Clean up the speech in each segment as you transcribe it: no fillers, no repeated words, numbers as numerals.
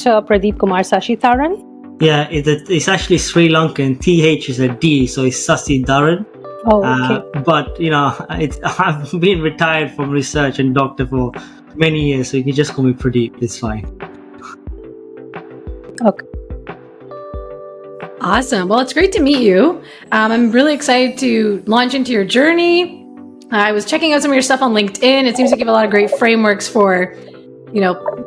Dr. Pradeep Kumar Sacitharan? Yeah, it's actually Sri Lankan. TH is a D, so it's Sacitharan. Oh, okay. But, I've been retired from research and doctor for many years, so you can just call me Pradeep. It's fine. Okay. Awesome. Well, it's great to meet you. I'm really excited to launch into your journey. I was checking out some of your stuff on LinkedIn. It seems to give a lot of great frameworks for,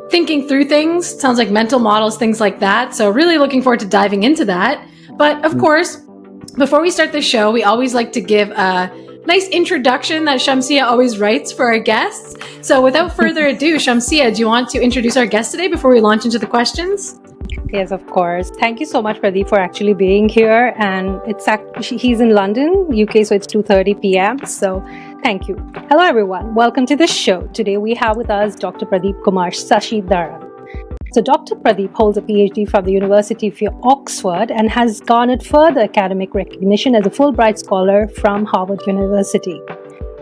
thinking through things. Sounds like mental models, things like that. So really looking forward to diving into that. But of course, before we start the show, we always like to give a nice introduction that Shamsiya always writes for our guests. So without further ado, Shamsiya, do you want to introduce our guest today before we launch into the questions? Yes, of course. Thank you so much, Pradeep, for actually being here. And he's in London, UK, so it's 2:30 p.m. So thank you. Hello, everyone. Welcome to the show. Today we have with us Dr. Pradeep Kumar Sacitharan. So Dr. Pradeep holds a PhD from the University of Oxford and has garnered further academic recognition as a Fulbright scholar from Harvard University.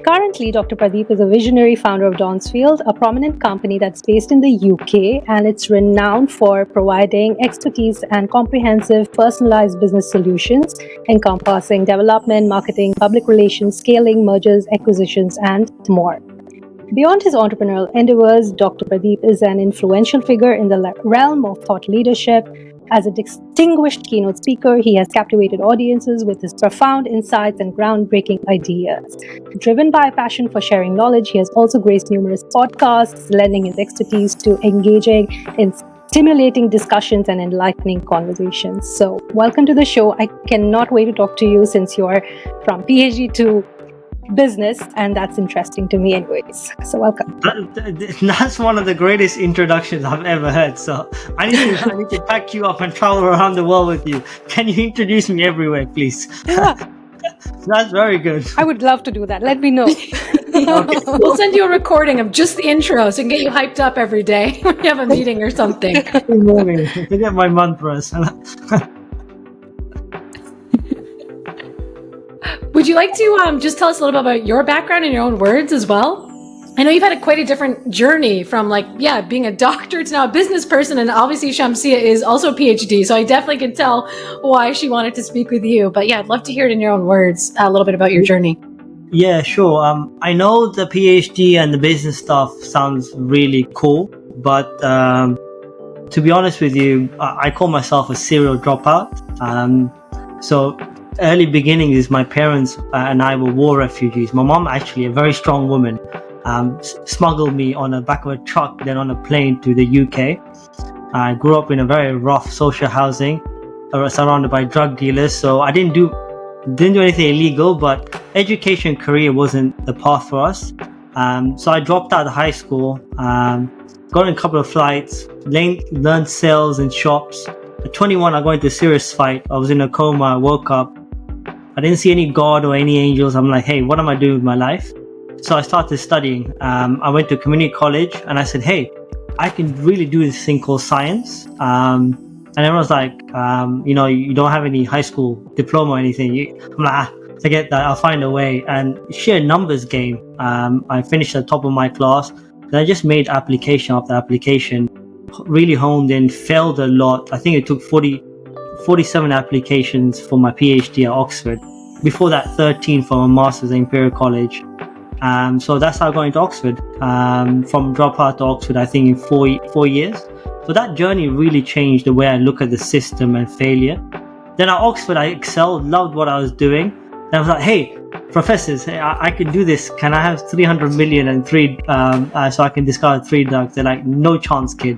Currently, Dr. Pradeep is a visionary founder of Donsfield, a prominent company that's based in the UK, and it's renowned for providing expertise and comprehensive personalized business solutions encompassing development, marketing, public relations, scaling, mergers, acquisitions, and more. Beyond his entrepreneurial endeavors, Dr. Pradeep is an influential figure in the realm of thought leadership. As a distinguished keynote speaker, he has captivated audiences with his profound insights and groundbreaking ideas. Driven by a passion for sharing knowledge, he has also graced numerous podcasts, lending his expertise to engaging in stimulating discussions and enlightening conversations. So, welcome to the show. I cannot wait to talk to you since you're from PhD to business, and that's interesting to me anyways. So welcome. That's one of the greatest introductions I've ever heard. So I need to pack you up and travel around the world with you. Can you introduce me everywhere, please? Yeah. That's very good. I would love to do that. Let me know. Okay. We'll send you a recording of just the intro so we can get you hyped up every day when you have a meeting or something. Every morning. Forget my mantras. Would you like to just tell us a little bit about your background in your own words as well? I know you've had quite a different journey from being a doctor to now a business person, and obviously Shamsiya is also a PhD, so I definitely can tell why she wanted to speak with you. But yeah, I'd love to hear it in your own words, a little bit about your journey. Yeah, sure. I know the PhD and the business stuff sounds really cool, but to be honest with you, I call myself a serial dropout. So early beginnings is my parents and I were war refugees. My mom, actually a very strong woman, smuggled me on the back of a truck, then on a plane to the UK. I grew up in a very rough social housing, surrounded by drug dealers. So I didn't do anything illegal, but education career wasn't the path for us. So I dropped out of high school, got in a couple of flights, learned sales in shops. At 21, I got into a serious fight. I was in a coma. I woke up. I didn't see any God or any angels. I'm like, hey, what am I doing with my life? So I started studying. I went to community college and I said, hey, I can really do this thing called science. And everyone's like, you don't have any high school diploma or anything. I'm like, forget that. I'll find a way. And sheer numbers game. I finished at the top of my class. Then I just made application after application, really honed in, failed a lot. I think it took 47 applications for my PhD at Oxford. Before that, 13 for my master's at Imperial College. So that's how I got into Oxford. From dropout to Oxford, I think in 4 years. So that journey really changed the way I look at the system and failure. Then at Oxford, I excelled, loved what I was doing. And I was like, hey, professors, I can do this. Can I have 300 million and so I can discover 3 drugs? They're like, no chance, kid.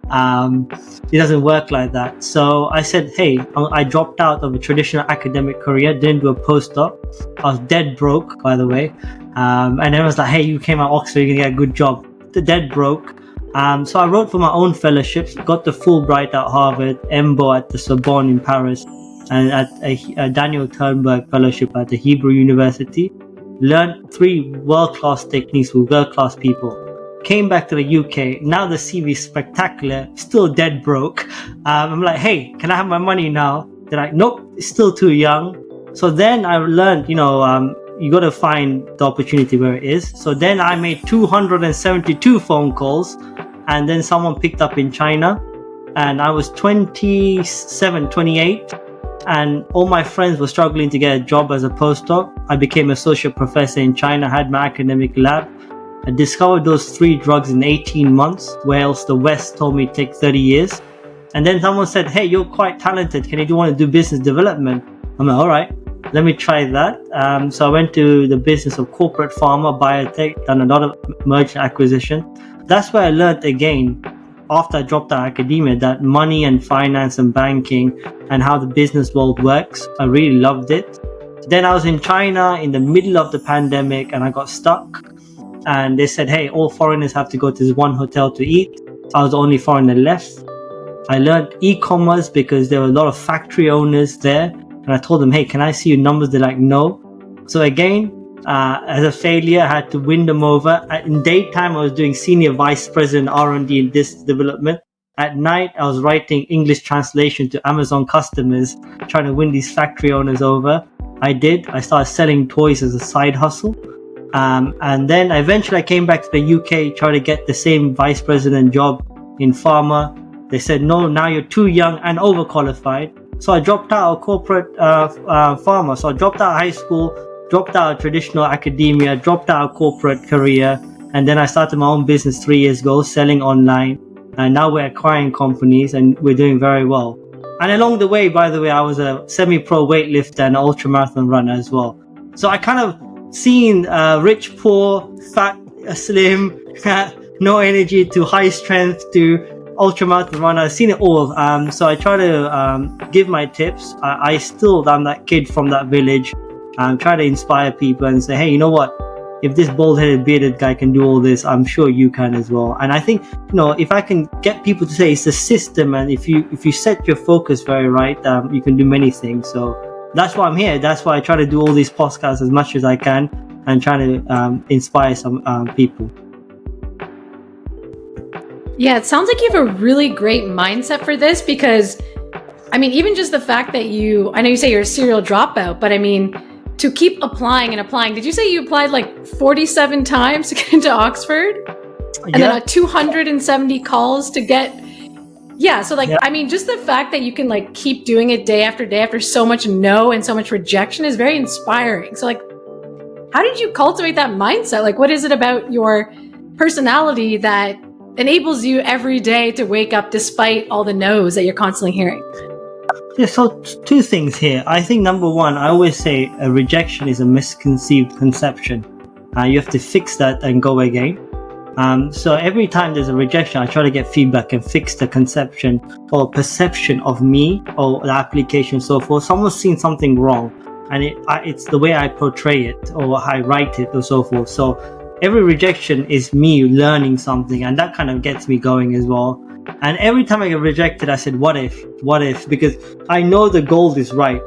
It doesn't work like that. So I said, hey, I dropped out of a traditional academic career, didn't do a postdoc. I was dead broke, by the way. And everyone was like, hey, you came out of Oxford, you're gonna get a good job. Dead broke. So I wrote for my own fellowships, got the Fulbright at Harvard, EMBO at the Sorbonne in Paris, and at a Daniel Turnberg fellowship at the Hebrew University. Learned 3 world-class techniques with world-class people. Came back to the UK. Now the CV is spectacular. Still dead broke. I'm like, hey, can I have my money now? They're like, nope, it's still too young. So then I learned, you got to find the opportunity where it is. So then I made 272 phone calls, and then someone picked up in China. and I was 27, 28, and all my friends were struggling to get a job as a postdoc. I became associate professor in China, had my academic lab. I discovered those 3 drugs in 18 months, where else the West told me it'd take 30 years. And then someone said, hey, you're quite talented. Can you want to do business development? I'm like, all right, let me try that. So I went to the business of corporate pharma, biotech, done a lot of merger acquisition. That's where I learned again, after I dropped out of academia, that money and finance and banking and how the business world works, I really loved it. Then I was in China in the middle of the pandemic and I got stuck. And they said, hey, all foreigners have to go to this one hotel to eat. I was the only foreigner left. I learned e-commerce because there were a lot of factory owners there. And I told them, hey, can I see your numbers? They're like, no. So again, as a failure, I had to win them over. In daytime, I was doing senior vice president R&D in business development. At night, I was writing English translation to Amazon customers, trying to win these factory owners over. I did. I started selling toys as a side hustle. And then eventually I came back to the UK, tried to get the same vice president job in pharma. They said, no, now you're too young and overqualified. So I dropped out of corporate pharma. So I dropped out of high school, dropped out of traditional academia, dropped out of corporate career. And then I started my own business 3 years ago, selling online. And now we're acquiring companies and we're doing very well. And along the way, by the way, I was a semi-pro weightlifter and an ultramarathon runner as well. So I kind of seen rich, poor, fat, slim, no energy to high strength to ultramarathon runner. I've seen it all. So I try to give my tips. I still am that kid from that village. Try to inspire people and say, hey, you know what? If this bald-headed, bearded guy can do all this, I'm sure you can as well. And I think, if I can get people to say it's a system, and if you set your focus very right, you can do many things. So that's why I'm here. That's why I try to do all these podcasts as much as I can and try to inspire some people. Yeah, it sounds like you have a really great mindset for this because, even just the fact that I know you say you're a serial dropout, but to keep applying and applying. Did you say you applied like 47 times to get into Oxford? And then 270 calls to get... Yeah, so just the fact that you can keep doing it day after so much no and so much rejection is very inspiring. So how did you cultivate that mindset? What is it about your personality that enables you every day to wake up despite all the no's that you're constantly hearing? Yeah, so 2 things here. I think number 1, I always say a rejection is a misconceived conception. You have to fix that and go again. So every time there's a rejection, I try to get feedback and fix the conception or perception of me or the application and so forth. Someone's seen something wrong and it's the way I portray it or I write it or so forth. So every rejection is me learning something and that kind of gets me going as well. And every time I get rejected, I said, what if? Because I know the goal is right.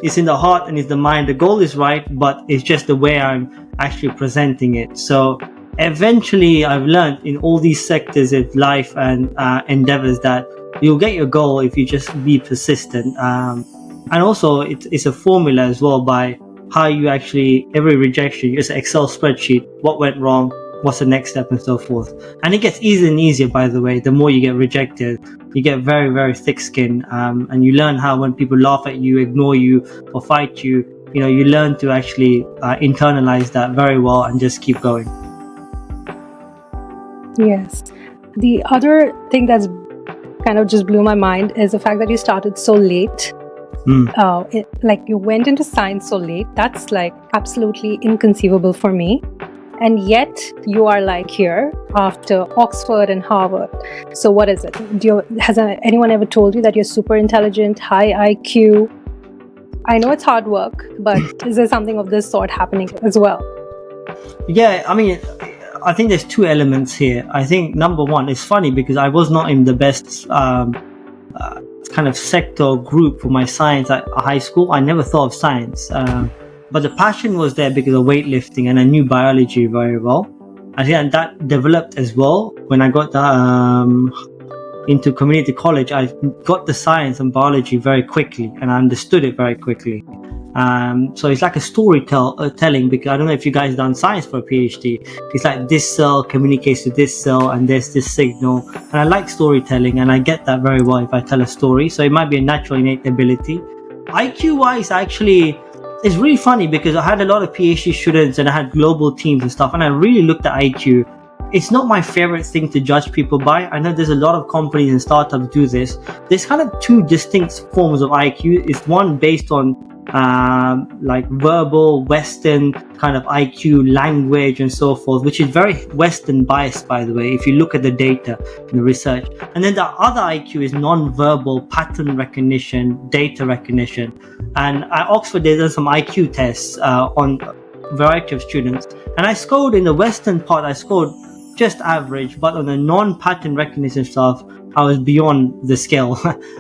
It's in the heart and it's the mind. The goal is right, but it's just the way I'm actually presenting it. So eventually I've learned in all these sectors of life and endeavors that you'll get your goal if you just be persistent. And also it's a formula as well by how you actually, every rejection, it's an Excel spreadsheet, what went wrong, what's the next step and so forth. And it gets easier and easier, by the way, the more you get rejected. You get very, very thick skin, and you learn how when people laugh at you, ignore you or fight you, you learn to actually internalize that very well and just keep going. Yes. The other thing that's kind of just blew my mind is the fact that you started so late. You went into science so late. That's absolutely inconceivable for me. And yet you are here after Oxford and Harvard. So what is it? Has anyone ever told you that you're super intelligent, high IQ? I know it's hard work, but is there something of this sort happening as well? Yeah, I think there's 2 elements here. I think number 1, it's funny because I was not in the best kind of sector or group for my science at high school. I never thought of science. But the passion was there because of weightlifting and I knew biology very well. I think that developed as well. When I got into community college, I got the science and biology very quickly and I understood it very quickly. So it's like a storytelling, because I don't know if you guys done science for a PhD. It's like this cell communicates to this cell and there's this signal. And I like storytelling, and I get that very well if I tell a story. So it might be a natural innate ability. IQ wise, actually, it's really funny because I had a lot of PhD students and I had global teams and stuff, and I really looked at IQ. It's not my favorite thing to judge people by. I know there's a lot of companies and startups do this. There's kind of two distinct forms of IQ. It's one based on like verbal Western kind of IQ, language and so forth, which is very Western biased, by the way, if you look at the data and the research. And then the other IQ is non-verbal pattern recognition, data recognition. And at Oxford, they did some IQ tests on a variety of students. And I scored in the Western part, I scored just average, but on the non-pattern recognition stuff, I was beyond the scale.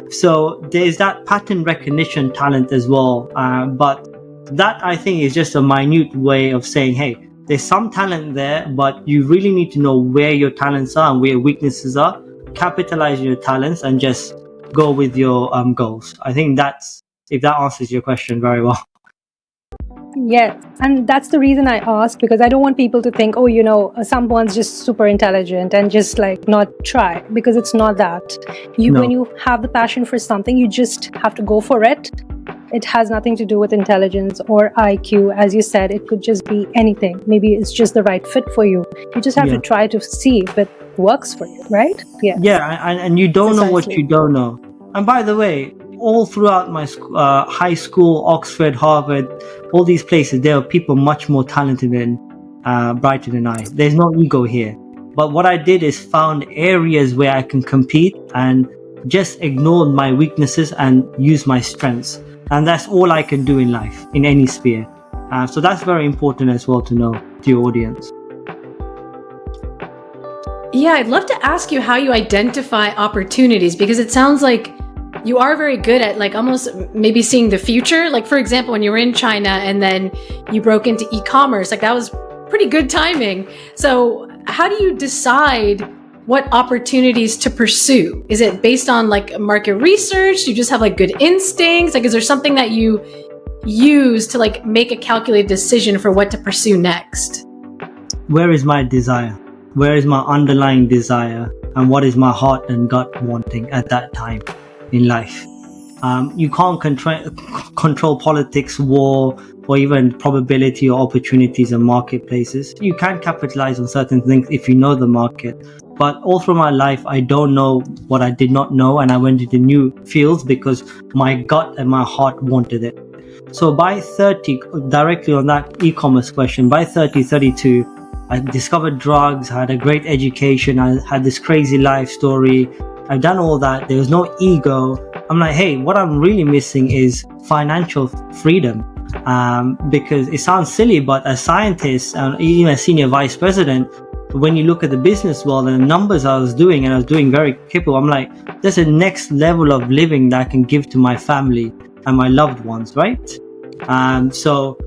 So there's that pattern recognition talent as well. But that, I think, is just a minute way of saying, hey, there's some talent there, but you really need to know where your talents are and where your weaknesses are. Capitalize your talents and just go with your goals. I think that's, if that answers your question very well. Yes, and that's the reason I asked, because I don't want people to think, oh, someone's just super intelligent and just like not try, because it's not that. When you have the passion for something, you just have to go for it. It has nothing to do with intelligence or IQ. As you said, it could just be anything. Maybe it's just the right fit for you. You just have to try to see if it works for you, right? Yeah. Yeah, and you don't know what you don't know. And by the way, all throughout my high school, Oxford, Harvard, all these places, there are people much more talented and brighter than I. There's no ego here. But what I did is found areas where I can compete and just ignored my weaknesses and use my strengths. And that's all I can do in life, in any sphere. So that's very important as well to know to your audience. Yeah, I'd love to ask you how you identify opportunities, because it sounds like you are very good at like almost maybe seeing the future. Like, for example, when you were in China and then you broke into e-commerce, like that was pretty good timing. So how do you decide what opportunities to pursue? Is it based on like market research? Do you just have like good instincts? Like, is there something that you use to like make a calculated decision for what to pursue next? Where is my desire? Where is my underlying desire? And what is my heart and gut wanting at that time in life? You can't control politics, war, or even probability or opportunities in marketplaces. You can capitalize on certain things if you know the market. But all through my life, I don't know what I did not know, and I went into new fields because my gut and my heart wanted it. So by 30, directly on that e-commerce question, by 32, I discovered drugs, I had a great education, I had this crazy life story. I've done all that. There was no ego. I'm like, hey, what I'm really missing is financial freedom. Because it sounds silly, but as scientist and even a senior vice president, when you look at the business world and the numbers I was doing, and I was doing very capable, I'm like, there's a next level of living that I can give to my family and my loved ones, right? So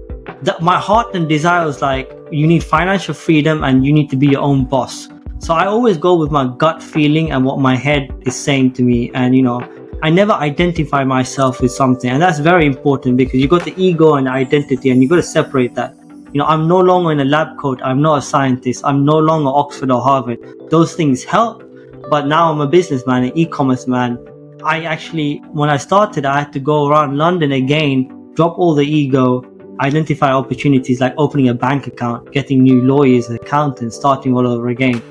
my heart and desire was like, you need financial freedom and you need to be your own boss. So I always go with my gut feeling and what my head is saying to me. And, I never identify myself with something. And that's very important, because you got the ego and identity and you got to separate that. I'm no longer in a lab coat. I'm not a scientist. I'm no longer Oxford or Harvard. Those things help. But now I'm a businessman, an e-commerce man. I actually, when I started, I had to go around London again, drop all the ego, identify opportunities like opening a bank account, getting new lawyers, accountants, starting all over again.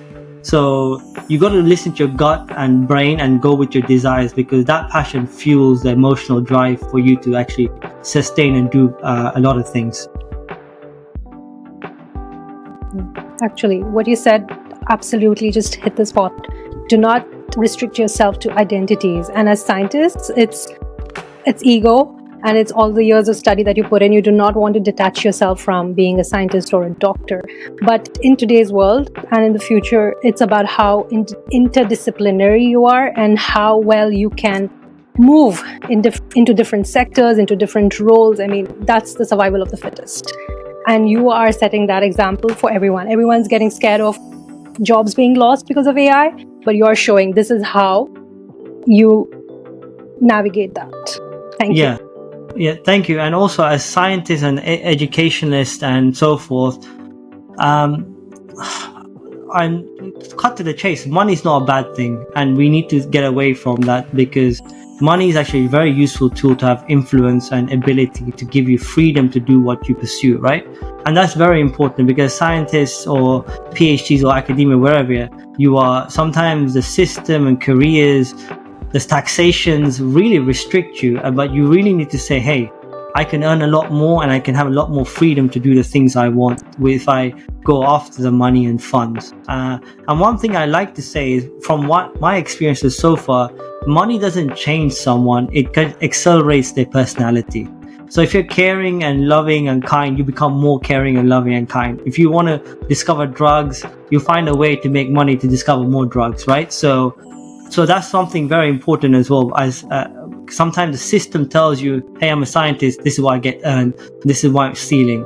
So you got to listen to your gut and brain and go with your desires, because that passion fuels the emotional drive for you to actually sustain and do a lot of things. Actually, what you said absolutely just hit the spot. Do not restrict yourself to identities. And as scientists, it's ego. And it's all the years of study that you put in. You do not want to detach yourself from being a scientist or a doctor. But in today's world and in the future, it's about how interdisciplinary you are and how well you can move into different sectors, into different roles. I mean, that's the survival of the fittest. And you are setting that example for everyone. Everyone's getting scared of jobs being lost because of AI, but you're showing this is how you navigate that. Thank you. Yeah, thank you. And also, as scientists and educationalists and so forth, I'm cut to the chase. Money is not a bad thing, and we need to get away from that, because money is actually a very useful tool to have influence and ability to give you freedom to do what you pursue, right? And that's very important, because scientists or PhDs or academia, wherever you are, sometimes the system and careers, the taxations really restrict you, but you really need to say, hey, I can earn a lot more and I can have a lot more freedom to do the things I want if I go after the money and funds. And one thing I like to say is, from what my experiences so far, money doesn't change someone, it accelerates their personality. So if you're caring and loving and kind, you become more caring and loving and kind. If you want to discover drugs, you find a way to make money to discover more drugs, right? So that's something very important as well. As sometimes the system tells you, hey, I'm a scientist, this is what I get earned, this is why I'm stealing.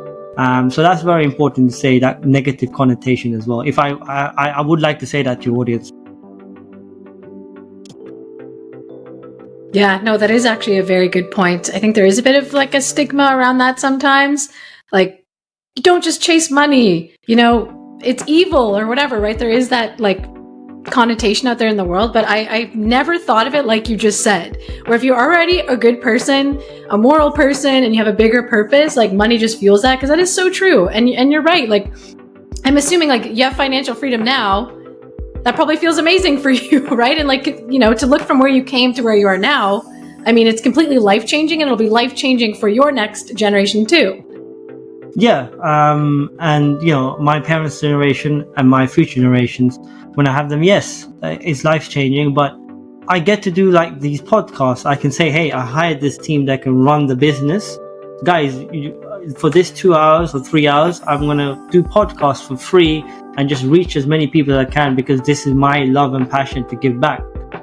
So that's very important to say, that negative connotation as well. If I would like to say that to your audience. Yeah, no, that is actually a very good point. I think there is a bit of like a stigma around that sometimes. Like, you don't just chase money, it's evil or whatever, right? There is that like connotation out there in the world, but I've never thought of it like you just said, where if you're already a good person, a moral person, and you have a bigger purpose, like money just fuels that, because that is so true. And you're right. Like, I'm assuming like you have financial freedom now, that probably feels amazing for you, right? And like, to look from where you came to where you are now, I mean, it's completely life-changing, and it'll be life-changing for your next generation too. Yeah, and my parents' generation and my future generations, when I have them, yes, it's life-changing, but I get to do like these podcasts. I can say, hey, I hired this team that can run the business. Guys, for this 2 hours or 3 hours, I'm going to do podcasts for free and just reach as many people as I can, because this is my love and passion to give back.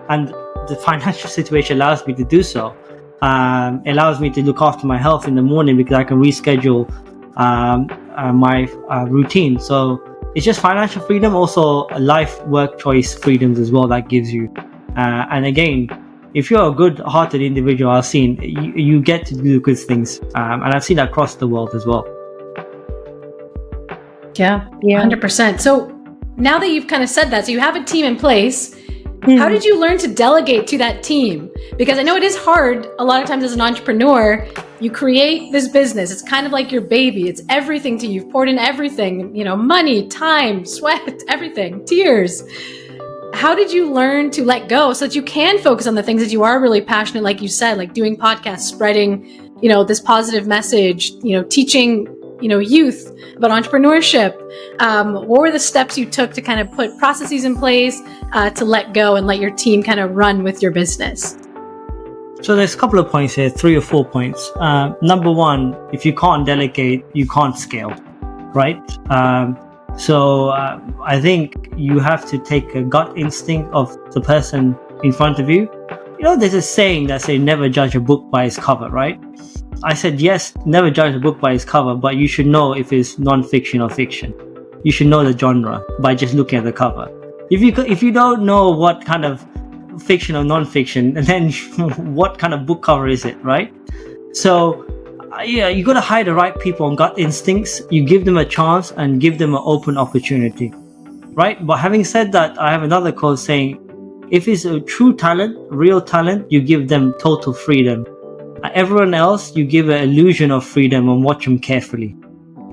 And the financial situation allows me to do so. Allows me to look after my health in the morning, because I can reschedule my routine. So it's just financial freedom, also life work choice freedoms as well that gives you. And again, if you're a good-hearted individual, I've seen you get to do good things, and I've seen that across the world as well. Yeah, 100%. So now that you've kind of said that, so you have a team in place, how did you learn to delegate to that team? Because I know it is hard a lot of times as an entrepreneur. You create this business. It's kind of like your baby. It's everything to you. You've poured in everything, money, time, sweat, everything, tears. How did you learn to let go so that you can focus on the things that you are really passionate, like you said, like doing podcasts, spreading, this positive message, teaching, youth about entrepreneurship? What were the steps you took to kind of put processes in place to let go and let your team kind of run with your business? So there's a couple of points here, 3 or 4 points. Number one, if you can't delegate, you can't scale, right? So I think you have to take a gut instinct of the person in front of you. There's a saying that says never judge a book by its cover, right? I said, yes, never judge a book by its cover, but you should know if it's non-fiction or fiction. You should know the genre by just looking at the cover. If you don't know what kind of fiction or non-fiction, then what kind of book cover is it, right? So you got to hire the right people on gut instincts. You give them a chance and give them an open opportunity, right? But having said that, I have another quote saying, if it's a true talent, real talent, you give them total freedom. Everyone else, you give an illusion of freedom and watch them carefully.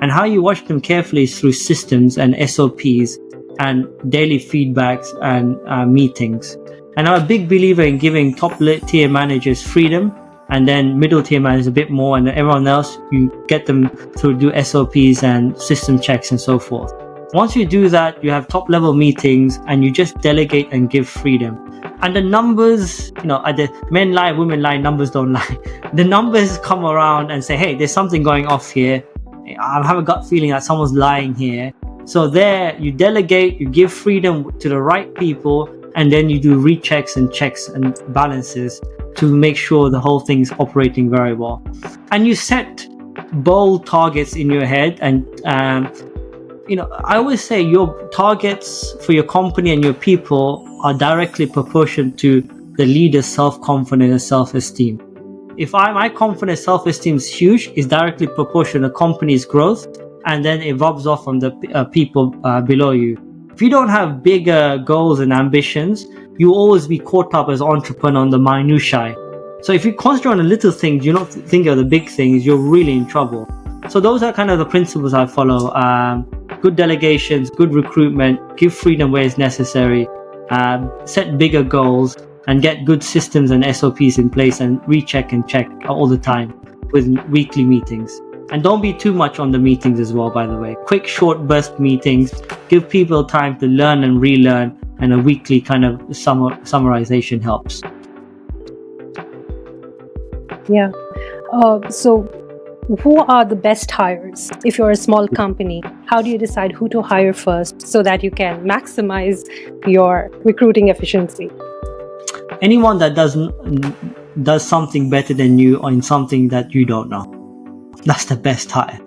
And how you watch them carefully is through systems and SOPs and daily feedbacks and meetings. And I'm a big believer in giving top tier managers freedom, and then middle tier managers a bit more, and everyone else, you get them to do SOPs and system checks and so forth. Once you do that, you have top level meetings and you just delegate and give freedom. And the numbers, the men lie, women lie, numbers don't lie. The numbers come around and say, hey, there's something going off here. I have a gut feeling that someone's lying here. So there, you delegate, you give freedom to the right people, and then you do rechecks and checks and balances to make sure the whole thing's operating very well. And you set bold targets in your head, and I always say your targets for your company and your people are directly proportional to the leader's self-confidence and self-esteem. if my confidence, self-esteem is huge, is directly proportional to company's growth, and then it rubs off on the people below you. If you don't have bigger goals and ambitions, you will always be caught up as entrepreneur on the minutiae. So if you concentrate on the little things, you don't think of the big things, you're really in trouble. So those are kind of the principles I follow. Good delegations, good recruitment, give freedom where it's necessary, set bigger goals, and get good systems and SOPs in place, and recheck and check all the time with weekly meetings. And don't be too much on the meetings as well, by the way. Quick, short burst meetings, give people time to learn and relearn, and a weekly kind of summarization helps. Yeah. So who are the best hires? If you're a small company, how do you decide who to hire first so that you can maximize your recruiting efficiency? Anyone that does something better than you on something that you don't know. That's the best hire.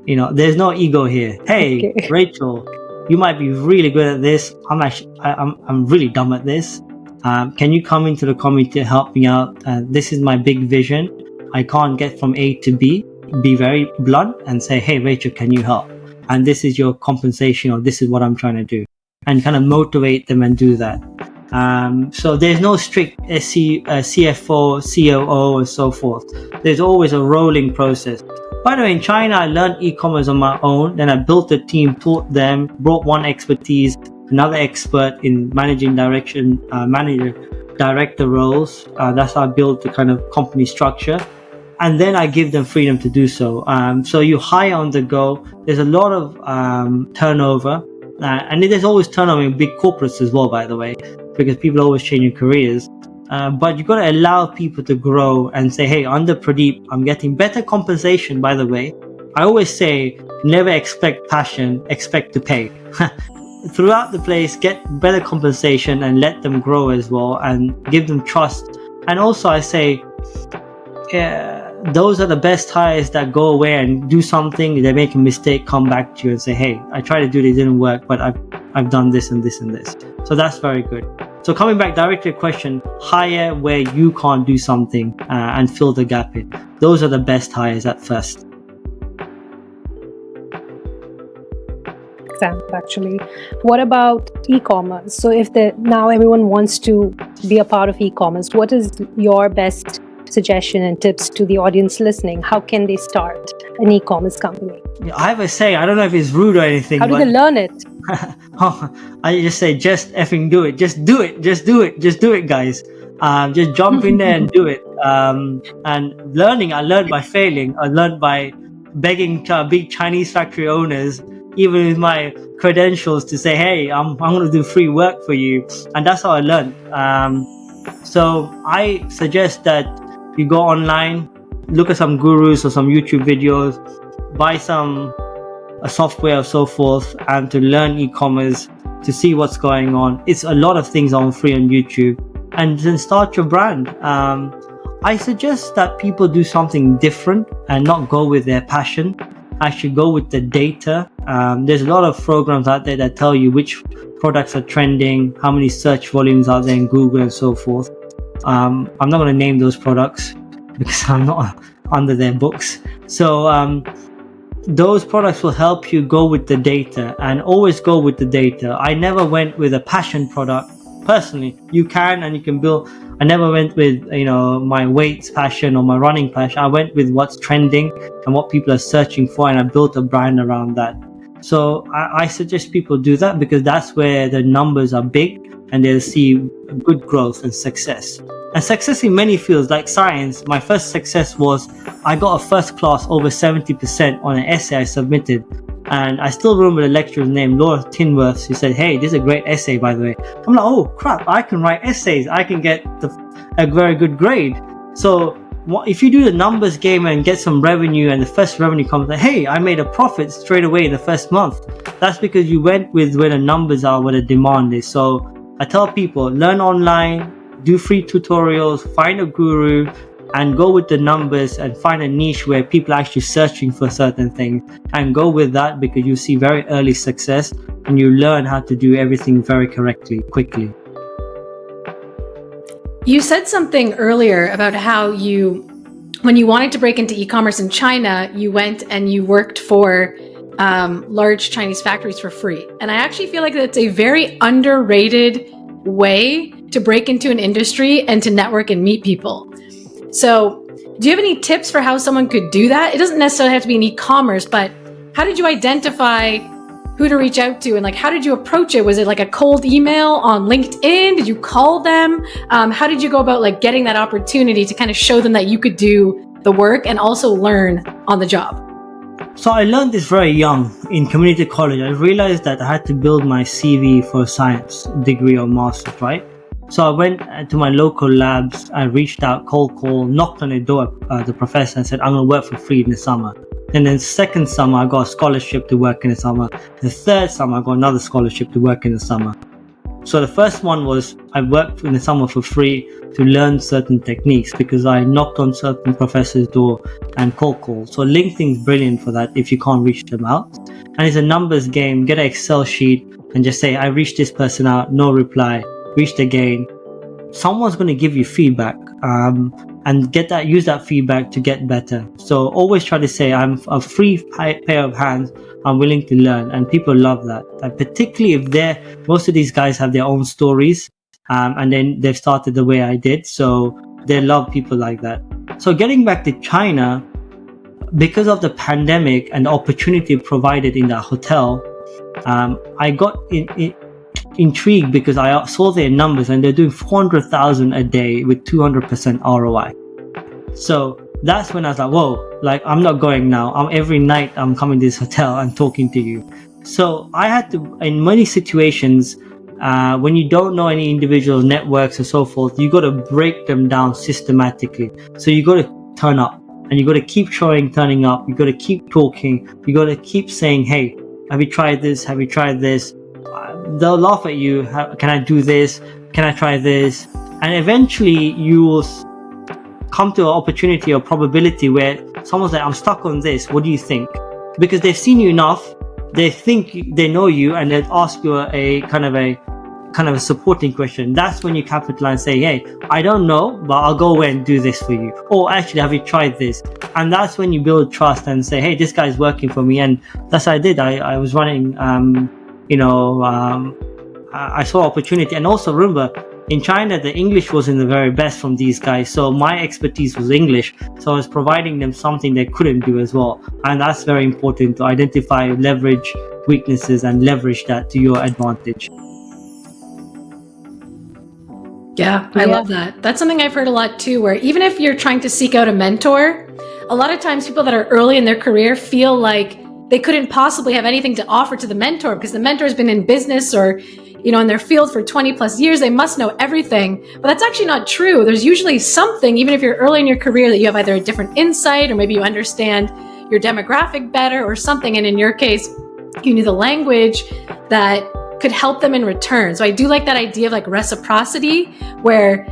There's no ego here. Hey, okay. Rachel, you might be really good at this. I'm really dumb at this. Can you come into the company to help me out? This is my big vision. I can't get from A to B. Be very blunt and say, hey, Rachel, can you help? And this is your compensation, or this is what I'm trying to do. And kind of motivate them and do that. So there's no strict CFO, COO, and so forth. There's always a rolling process. By the way, in China, I learned e-commerce on my own. Then I built a team, taught them, brought one expertise, another expert in managing director roles. That's how I built the kind of company structure. And then I give them freedom to do so. So you hire on the go. There's a lot of turnover. And there's always turnover in big corporates as well, by the way, because people are always changing careers. But you've got to allow people to grow and say, hey, under Pradeep, I'm getting better compensation, by the way. I always say, never expect passion, expect to pay. Throughout the place, get better compensation and let them grow as well, and give them trust. And also I say, those are the best hires that go away and do something, they make a mistake, come back to you and say, hey, I tried to do this, it didn't work, but I've done this and this and this. So that's very good. So coming back directly to your question, hire where you can't do something and fill the gap in. Those are the best hires at first. Actually, what about e-commerce? So if now everyone wants to be a part of e-commerce, what is your best suggestion and tips to the audience listening? How can they start an e-commerce company? I have a saying, I don't know if it's rude or anything. How do they learn it? I just say, just effing do it. Just do it. Just do it. Just do it, guys. Just jump in there and do it. And learning, I learned by failing. I learned by begging big Chinese factory owners, even with my credentials, to say, hey, I'm going to do free work for you. And that's how I learned. So I suggest that you go online, look at some gurus or some YouTube videos, buy a software or so forth, and to learn e-commerce, to see what's going on. It's a lot of things on free on YouTube, and then start your brand. I suggest that people do something different and not go with their passion. Actually go with the data. There's a lot of programs out there that tell you which products are trending, how many search volumes are there in Google and so forth. I'm not going to name those products because I'm not under their books. So those products will help you go with the data, and always go with the data. I never went with a passion product. Personally, you can build. I never went with, my weights passion or my running passion. I went with what's trending and what people are searching for, and I built a brand around that. So I suggest people do that, because that's where the numbers are big and they'll see good growth and success. And success in many fields, like science. My first success was I got a first class over 70% on an essay I submitted. And I still remember the lecturer's name, Laura Tinworth. She said, hey, this is a great essay, by the way. I'm like, oh crap, I can write essays. I can get a very good grade. So if you do the numbers game and get some revenue, and the first revenue comes, like, hey, I made a profit straight away in the first month. That's because you went with where the numbers are, where the demand is. So I tell people, learn online, do free tutorials, find a guru, and go with the numbers and find a niche where people are actually searching for certain things, and go with that, because you see very early success and you learn how to do everything very correctly, quickly. You said something earlier about how you when you wanted to break into e-commerce in China, you went and you worked for large Chinese factories for free. And I actually feel like that's a very underrated way to break into an industry and to network and meet people. So do you have any tips for how someone could do that? It doesn't necessarily have to be in e-commerce, but how did you identify who to reach out to? And like, how did you approach it? Was it like a cold email on LinkedIn? Did you call them? How did you go about like getting that opportunity to kind of show them that you could do the work and also learn on the job? So I learned this very young in community college. I realized that I had to build my CV for a science degree or master's, right? So I went to my local labs. I reached out, cold call, knocked on the door of the professor and said, I'm going to work for free in the summer. And then second summer, I got a scholarship to work in the summer. The third summer, I got another scholarship to work in the summer. So the first one was I worked in the summer for free to learn certain techniques because I knocked on certain professors' door and cold called. So LinkedIn is brilliant for that if you can't reach them out. And it's a numbers game. Get an Excel sheet and just say, I reached this person out, no reply, reached again. Someone's going to give you feedback. And use that feedback to get better. So always try to say, I'm a free pair of hands. I'm willing to learn. And people love that. And particularly if most of these guys have their own stories. And then they've started the way I did. So they love people like that. So getting back to China, because of the pandemic and the opportunity provided in that hotel, I got intrigued because I saw their numbers and they're doing 400,000 a day with 200% ROI. So that's when I was like, whoa, like I'm not going now. Every night I'm coming to this hotel and talking to you. So I had to, in many situations, when you don't know any individual networks or so forth, you got to break them down systematically. So you got to turn up and you got to keep turning up. You got to keep talking. You got to keep saying, hey, have you tried this? Have you tried this? They'll laugh at you. Can I do this? Can I try this? And eventually you will come to an opportunity or probability where someone's like, I'm stuck on this. What do you think? Because they've seen you enough. They think they know you and they'll ask you a kind of a supporting question. That's when you capitalize and say, hey, I don't know, but I'll go away and do this for you. Or actually, have you tried this? And that's when you build trust and say, hey, this guy's working for me. And that's what I did. I was running, I saw opportunity. And also remember, in China, the English wasn't the very best from these guys. So my expertise was English. So I was providing them something they couldn't do as well. And that's very important to identify, leverage weaknesses and leverage that to your advantage. Yeah, I love that. That's something I've heard a lot too, where even if you're trying to seek out a mentor, a lot of times people that are early in their career feel like they couldn't possibly have anything to offer to the mentor because the mentor has been in business or, in their field for 20 plus years. They must know everything, but that's actually not true. There's usually something, even if you're early in your career, that you have either a different insight or maybe you understand your demographic better or something. And in your case, you knew the language that could help them in return. So I do like that idea of like reciprocity where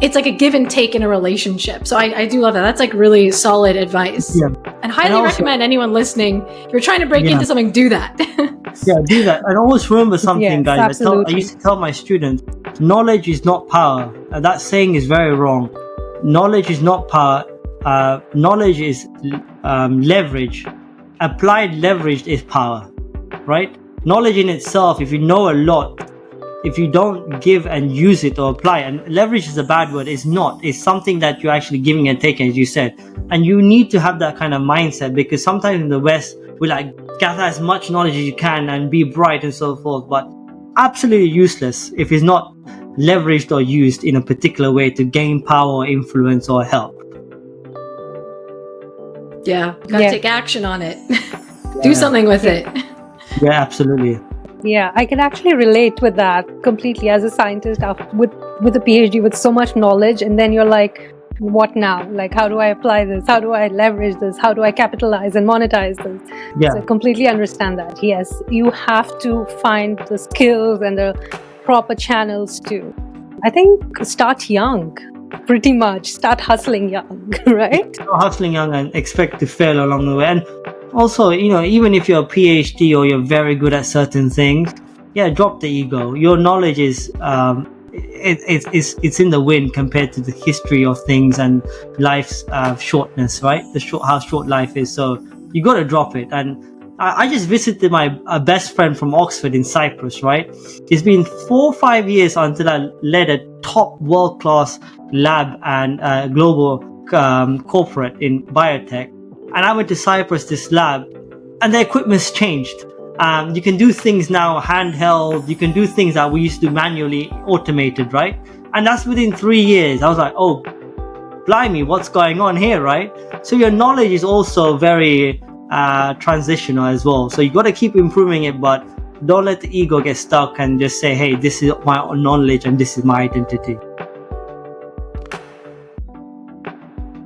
it's like a give and take in a relationship. So I do love that. That's like really solid advice. Yeah. And highly recommend anyone listening, if you're trying to break into something, do that. Yeah, do that. And always remember something, guys. I used to tell my students, knowledge is not power. That saying is very wrong. Knowledge is not power. Knowledge is leverage. Applied leverage is power, right? Knowledge in itself, if you know a lot, if you don't give and use it or apply, and leverage is a bad word, it's not. It's something that you're actually giving and taking, as you said. And you need to have that kind of mindset because sometimes in the West, we like gather as much knowledge as you can and be bright and so forth, but absolutely useless if it's not leveraged or used in a particular way to gain power, influence, or help. Yeah, gotta take action on it. Do something with it. Yeah, absolutely. Yeah, I can actually relate with that completely as a scientist with a PhD with so much knowledge, and then you're like, what now? Like, how do I apply this? How do I leverage this? How do I capitalize and monetize this? Yeah. So I completely understand that. Yes, you have to find the skills and the proper channels to, I think, start young. Pretty much start hustling young, right? Hustling young and expect to fail along the way. And also, even if you're a PhD or you're very good at certain things, drop the ego. Your knowledge is it's in the wind compared to the history of things and life's shortness, right? How short life is. So you got to drop it. And I just visited my best friend from Oxford in Cyprus, right? It's been 4 or 5 years until I led a top world-class lab and global corporate in biotech. And I went to Cyprus, this lab, and the equipment's changed. You can do things now handheld. You can do things that we used to do manually, automated, right? And that's within 3 years. I was like, oh, blimey, what's going on here, right? So your knowledge is also very transitional as well. So you got to keep improving it, but don't let the ego get stuck and just say, hey, this is my knowledge and this is my identity.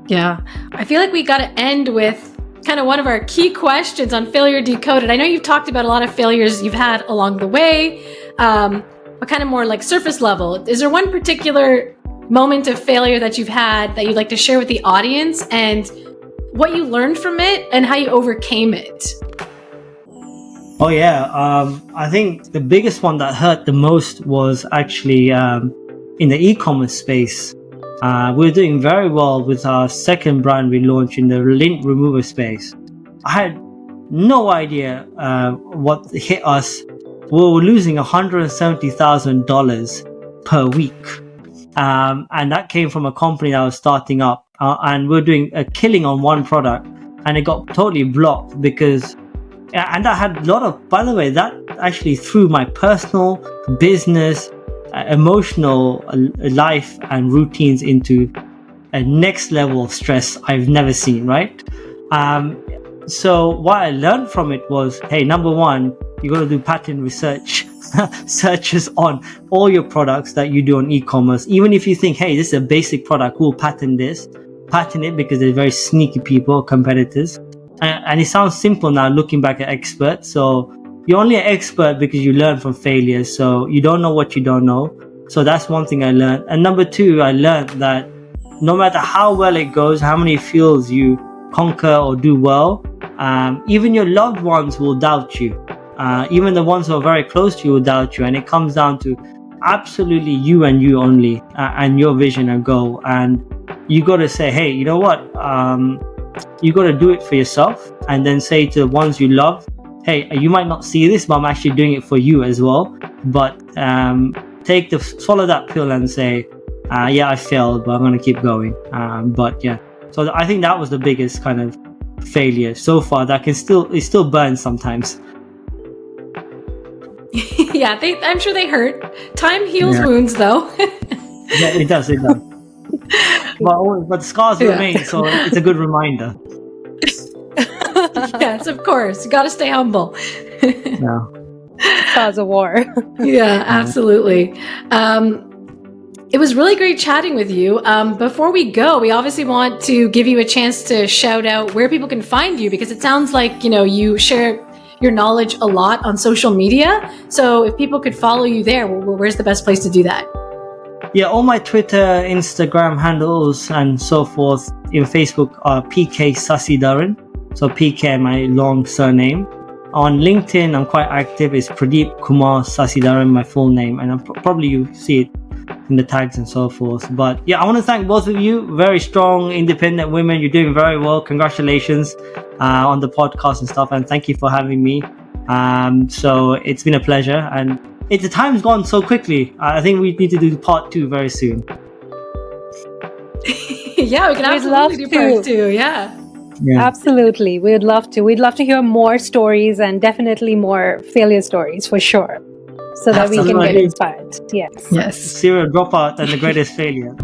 Yeah. I feel like we got to end with kind of one of our key questions on failure decoded. I know you've talked about a lot of failures you've had along the way, but kind of more like surface level. Is there one particular moment of failure that you've had that you'd like to share with the audience, and what you learned from it and how you overcame it? Oh yeah, I think the biggest one that hurt the most was actually in the e-commerce space. We're doing very well with our second brand we launched in the lint remover space. I had no idea what hit us. We were losing $170,000 per week. And that came from a company that was starting up. And we're doing a killing on one product. And it got totally blocked because... And I had a lot of... By the way, that actually threw my personal, business... emotional life and routines into a next level of stress I've never seen, right? So what I learned from it was, hey, number one, you got to do patent research, searches on all your products that you do on e-commerce. Even if you think, hey, this is a basic product, we'll patent it because they're very sneaky people, competitors. And it sounds simple now looking back at experts. So you're only an expert because you learn from failures. So you don't know what you don't know. So that's one thing I learned. And number two, I learned that no matter how well it goes, how many fields you conquer or do well, even your loved ones will doubt you. Even the ones who are very close to you will doubt you. And it comes down to absolutely you and you only, and your vision and goal. And you got to say, hey, you know what? You got to do it for yourself, and then say to the ones you love, hey, you might not see this, but I'm actually doing it for you as well. But swallow that pill and say, yeah, I failed, but I'm going to keep going. But yeah, so I think that was the biggest kind of failure so far that it still burns sometimes. Yeah, I'm sure they hurt. Time heals wounds, though. Yeah, it does. But scars remain, so it's a good reminder. Yes, of course. You got to stay humble. Yeah. Scars of war. Yeah, absolutely. It was really great chatting with you. Before we go, we obviously want to give you a chance to shout out where people can find you, because it sounds like, you share your knowledge a lot on social media. So if people could follow you there, where's the best place to do that? Yeah, all my Twitter, Instagram handles and so forth in Facebook are PK Sacitharan. So PK, my long surname. On LinkedIn, I'm quite active. It's Pradeep Kumar Sacitharan, my full name. And probably you see it in the tags and so forth. But yeah, I want to thank both of you. Very strong, independent women. You're doing very well. Congratulations on the podcast and stuff. And thank you for having me. So it's been a pleasure. And the time's gone so quickly. I think we need to do part 2 very soon. Yeah, we can absolutely do part 2. Yeah. Absolutely. We'd love to. We'd love to hear more stories, and definitely more failure stories for sure, so that we can get inspired. Yes. Serial dropout and the greatest failure.